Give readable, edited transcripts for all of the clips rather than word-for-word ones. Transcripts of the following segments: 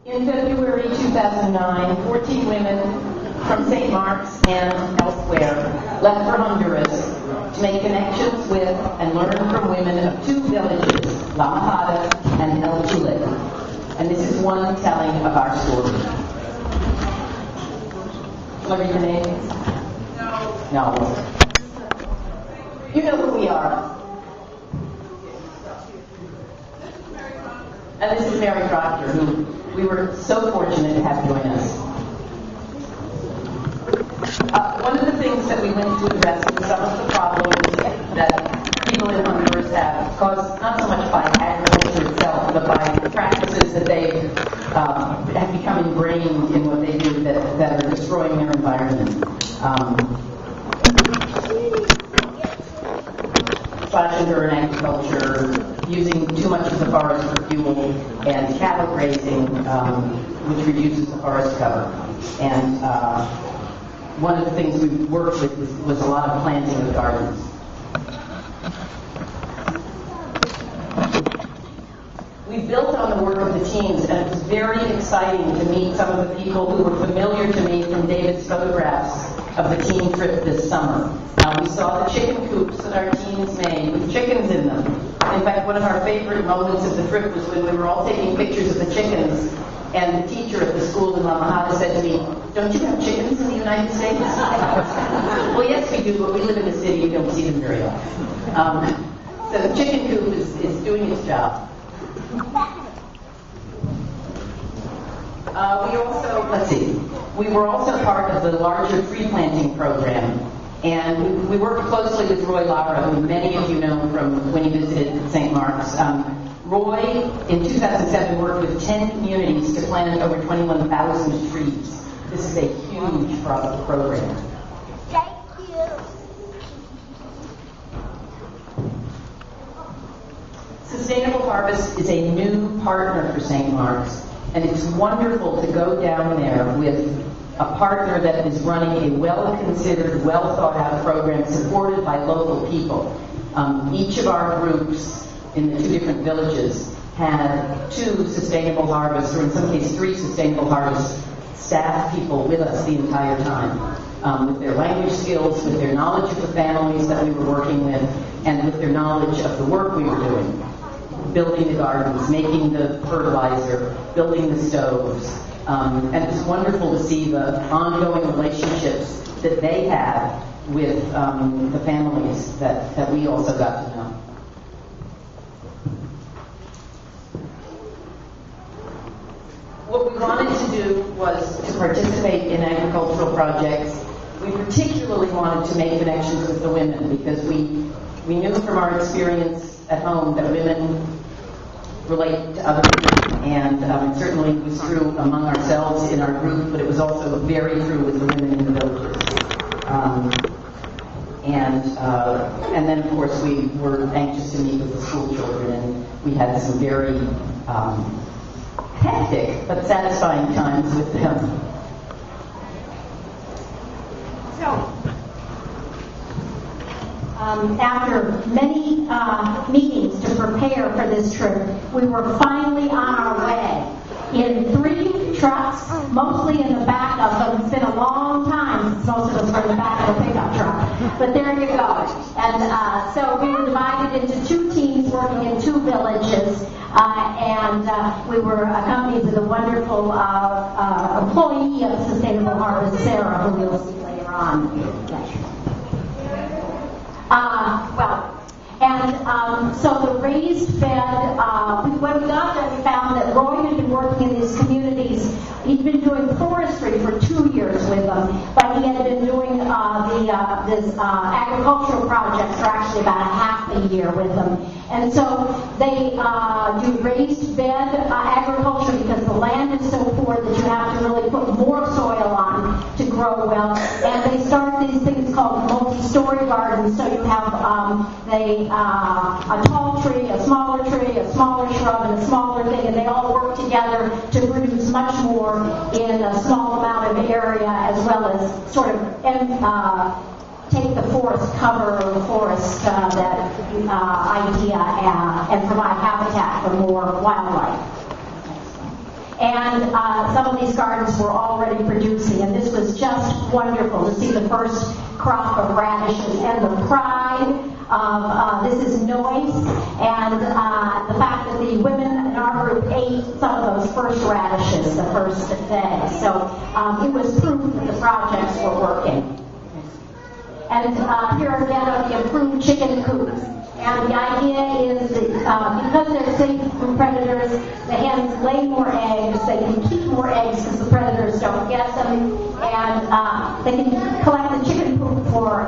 In February 2009, 14 women from St. Mark's and elsewhere left for Honduras to make connections with and learn from women of two villages, La Majada and El Chile. And this is one telling of our story. What are your names? No. You know who we are. And this is Mary Proctor, who we were so fortunate to have join us. One of the things that we went to address was some of the problems that people in Honduras have caused not so much by agriculture itself, but by practices that they have become ingrained in what they do that are destroying their environment. Slash and burn agriculture, using too much of the forest for fuel, and cattle grazing, which reduces the forest cover. And one of the things we worked with was a lot of planting of gardens. We built on the work of the teams, and it was very exciting to meet some of the people who were familiar to me from David's photographs of the team trip this summer. We saw the chicken coops that our teams made with chickens in them. In fact, one of our favorite moments of the trip was when we were all taking pictures of the chickens, and the teacher at the school in La Majada said to me, "Don't you have chickens in the United States?" Well, yes, we do, but we live in the city. You don't see them very often. So the chicken coop is doing its job. We were also part of the larger tree planting program, and we worked closely with Roy Lara, who many of you know from when he visited St. Mark's. Roy, in 2007, worked with 10 communities to plant over 21,000 trees. This is a huge program. Thank you. Sustainable Harvest is a new partner for St. Mark's, and it's wonderful to go down there with a partner that is running a well-considered, well-thought-out program supported by local people. Each of our groups in the two different villages had 2 Sustainable Harvest, or in some cases 3 Sustainable Harvest staff people with us the entire time, with their language skills, with their knowledge of the families that we were working with, and with their knowledge of the work we were doing. Building the gardens, making the fertilizer, building the stoves. And it was wonderful to see the ongoing relationships that they had with the families that we also got to know. What we wanted to do was to participate in agricultural projects. We particularly wanted to make connections with the women because we knew from our experience at home that women relate to other people, and it certainly was true among ourselves in our group, but it was also very true with the women in the villages. And then, of course, we were anxious to meet with the school children, and we had some very hectic but satisfying times with them. So, after many meetings to prepare for this trip, we were finally on our way in 3 trucks, mostly in the back of them. It's been a long time since most of us were in the back of a pickup truck, but there you go. And so we were divided into 2 teams working in 2 villages, and we were accompanied with a wonderful employee of Sustainable Harvest, Sarah, who you'll see later on. So the raised bed, when we got there, we found that Roy had been working in these communities. He'd been doing forestry for 2 years with them, but he had been doing this agricultural projects for actually about half a year with them. And so they do raised bed agriculture because the land is so poor that you have to really put more soil on to grow well. And they start these things called multi-story gardens. So you have a tall tree, a smaller shrub, and a smaller thing, and they all work together to produce much more in a small amount of area, as well as sort of take the forest cover or the forest idea and provide habitat for more wildlife. And some of these gardens were already producing, and this was just wonderful to see the first crop of radishes and the pride of this is noise, and the fact that the women in our group ate some of those first radishes the first day. So it was proof that the projects were working. And here again are the improved chicken coops. And the idea is that because they're safe from predators, the hens lay more eggs, they can keep more eggs because the predators don't get them, and they can collect the chicken poop for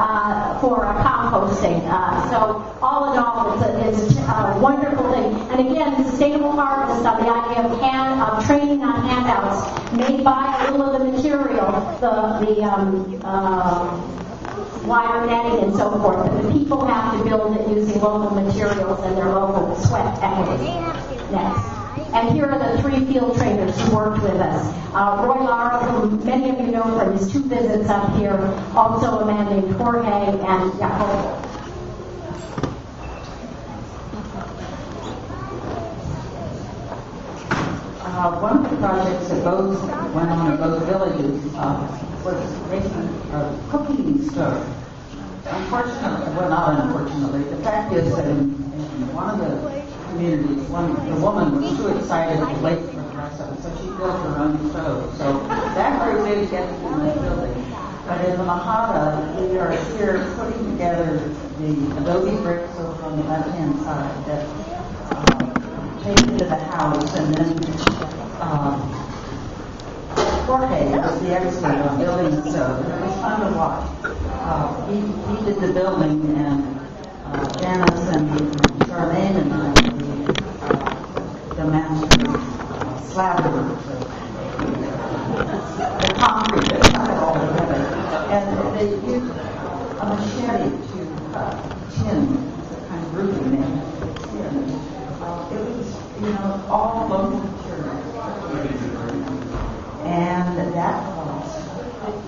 composting. So all in all, it's a wonderful thing. And again, sustainable harvest on the idea of training on handouts, made by a little of the material, wire netting and so forth, but the people have to build it using local materials and their local sweat equity. Next. And here are the 3 field trainers who worked with us. Roy Lara, whom many of you know from his 2 visits up here, also a man named Jorge and Jacobo. One of the projects that both went on in both villages was making a cooking stove. Unfortunately, well, not unfortunately, the fact is that in one of the communities, the woman was too excited to wait for the rest of it, so she built her own stove. So that group didn't get to do much building. But in the Mahata, we are here putting together the adobe bricks over on the left-hand side that take into the house, and then Jorge was the expert on building the stove, and it was fun to watch. He did the building, and Janice and Charmaine and I, the master slabber, the concrete that tied it all together. And they used a machete to tin, the kind of roofing name, tin. It was, all local material. And that cost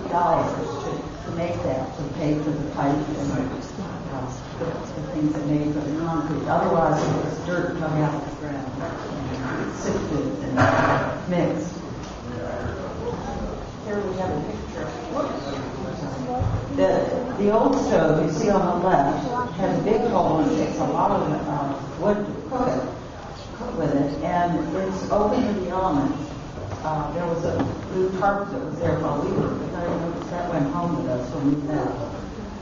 $50 to make that, to pay for the pipe and the things that made for the concrete. Otherwise, it was dirt coming out of the ground, and sifted and mixed. Here we have a picture. The old stove you see on the left has a big hole and it takes a lot of wood to cook with it, and it's open to the elements. There was a blue tarp that was there while we were, but I noticed that went home with us when we left.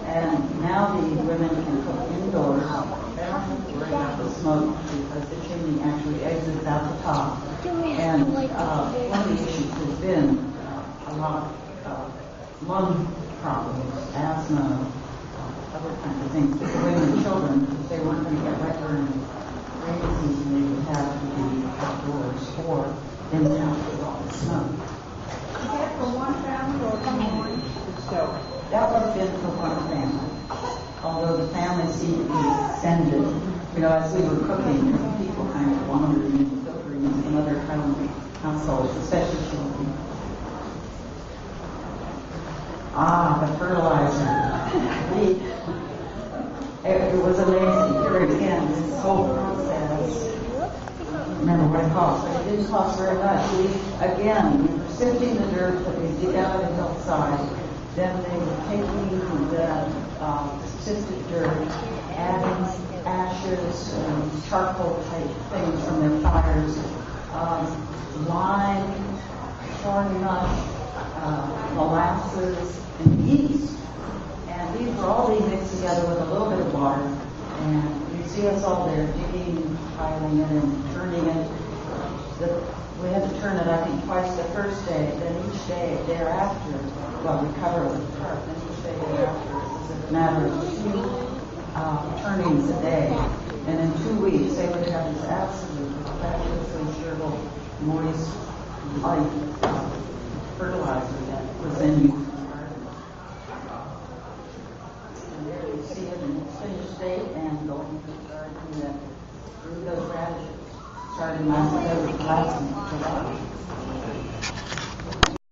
And now the women can cook indoors. They don't have to worry about the smoke because the chimney actually exits out the top. And one of the issues has been a lot of lung problems, asthma, other kinds of things. But the women and children, if they weren't going to get wet during rainy season, they would have to be outdoors or in the house with all the smoke. Is that for one family or one? So that would have been for one family. Although the family seemed to be extended, as we were cooking, people kind of wandered into cookeries and other households, especially children. The fertilizer. It was amazing. Here again, this whole process. I don't remember what it cost, but it didn't cost very much. We were sifting the dirt that we dig out of the hillside. Then they were taking the sifted dirt, adding ashes and charcoal type things from their fires, lime, corn nuts, molasses, and yeast. And these were all being mixed together with a little bit of water. And you see us all there digging, piling it, and turning it. We had to turn it, I think, twice the first day. Then each day thereafter, we cover it with tarp. Then each day thereafter, it's a matter of a few turnings a day. And in 2 weeks, they would have this absolutely fabulously durable, moist, light fertilizer that was then used in the garden. And there you see it in its finished state and going to the garden that grew those radishes. Starting last July.